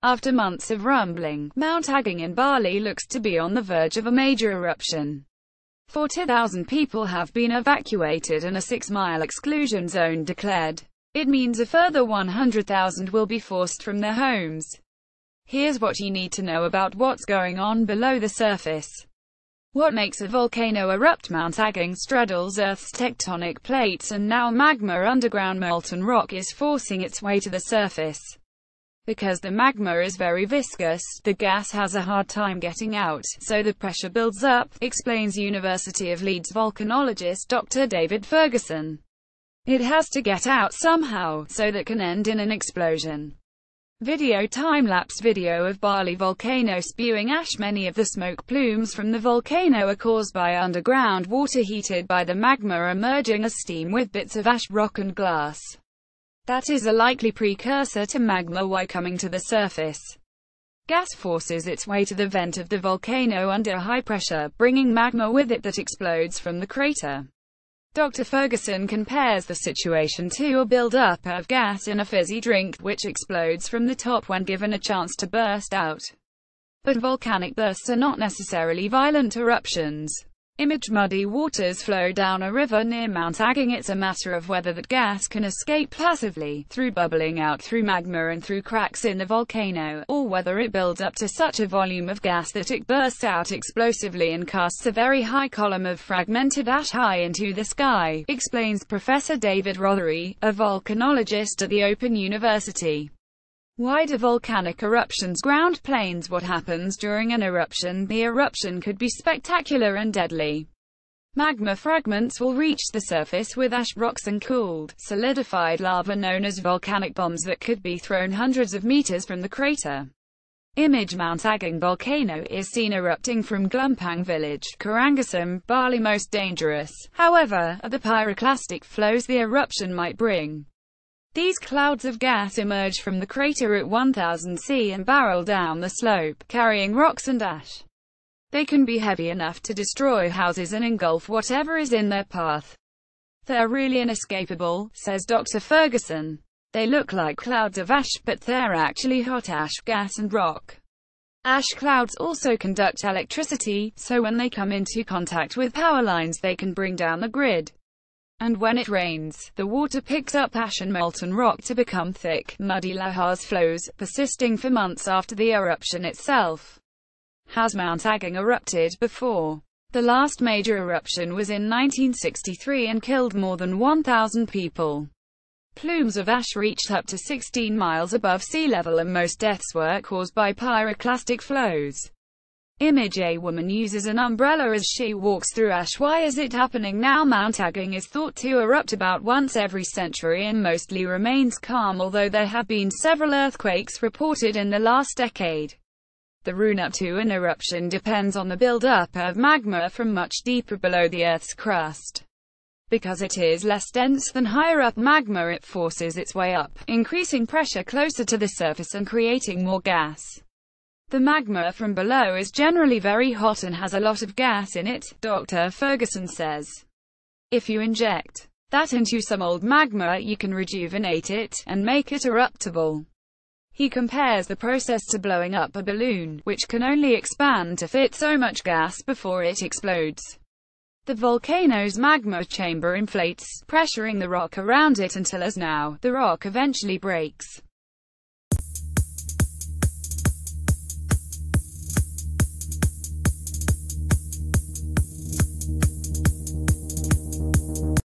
After months of rumbling, Mount Agung in Bali looks to be on the verge of a major eruption. 40,000 people have been evacuated and a 6-mile exclusion zone declared. It means a further 100,000 will be forced from their homes. Here's what you need to know about what's going on below the surface. What makes a volcano erupt? Mount Agung straddles Earth's tectonic plates, and now magma, underground molten rock, is forcing its way to the surface. Because the magma is very viscous, the gas has a hard time getting out, so the pressure builds up, explains University of Leeds volcanologist Dr. David Ferguson. It has to get out somehow, so that can end in an explosion. Video. Time-lapse video of Bali volcano spewing ash. Many of the smoke plumes from the volcano are caused by underground water heated by the magma emerging as steam with bits of ash, rock and glass. That is a likely precursor to magma Y coming to the surface. Gas forces its way to the vent of the volcano under high pressure, bringing magma with it that explodes from the crater. Dr. Ferguson compares the situation to a build-up of gas in a fizzy drink, which explodes from the top when given a chance to burst out. But volcanic bursts are not necessarily violent eruptions. Image. Muddy waters flow down a river near Mount Agung. It's a matter of whether that gas can escape passively, through bubbling out through magma and through cracks in the volcano, or whether it builds up to such a volume of gas that it bursts out explosively and casts a very high column of fragmented ash high into the sky, explains Professor David Rothery, a volcanologist at the Open University. Why do volcanic eruptions ground planes? What happens during an eruption? The eruption could be spectacular and deadly. Magma fragments will reach the surface with ash, rocks and cooled, solidified lava known as volcanic bombs that could be thrown hundreds of meters from the crater. Image. Mount Agung volcano is seen erupting from Glumpang village, Karangasem, Bali. Most dangerous, however, are the pyroclastic flows the eruption might bring. These clouds of gas emerge from the crater at 1000 C and barrel down the slope, carrying rocks and ash. They can be heavy enough to destroy houses and engulf whatever is in their path. They're really inescapable, says Dr. Ferguson. They look like clouds of ash, but they're actually hot ash, gas and rock. Ash clouds also conduct electricity, so when they come into contact with power lines they can bring down the grid. And when it rains, the water picks up ash and molten rock to become thick, muddy lahars flows, persisting for months after the eruption itself. Has Mount Agung erupted before? The last major eruption was in 1963 and killed more than 1,000 people. Plumes of ash reached up to 16 miles above sea level, and most deaths were caused by pyroclastic flows. Image. A woman uses an umbrella as she walks through ash. Why is it happening now? Mount Agung is thought to erupt about once every century and mostly remains calm, although there have been several earthquakes reported in the last decade. The run-up to an eruption depends on the build-up of magma from much deeper below the Earth's crust. Because it is less dense than higher up magma, it forces its way up, increasing pressure closer to the surface and creating more gas. The magma from below is generally very hot and has a lot of gas in it, Dr. Ferguson says. If you inject that into some old magma, you can rejuvenate it, and make it eruptible. He compares the process to blowing up a balloon, which can only expand to fit so much gas before it explodes. The volcano's magma chamber inflates, pressuring the rock around it until, as now, the rock eventually breaks.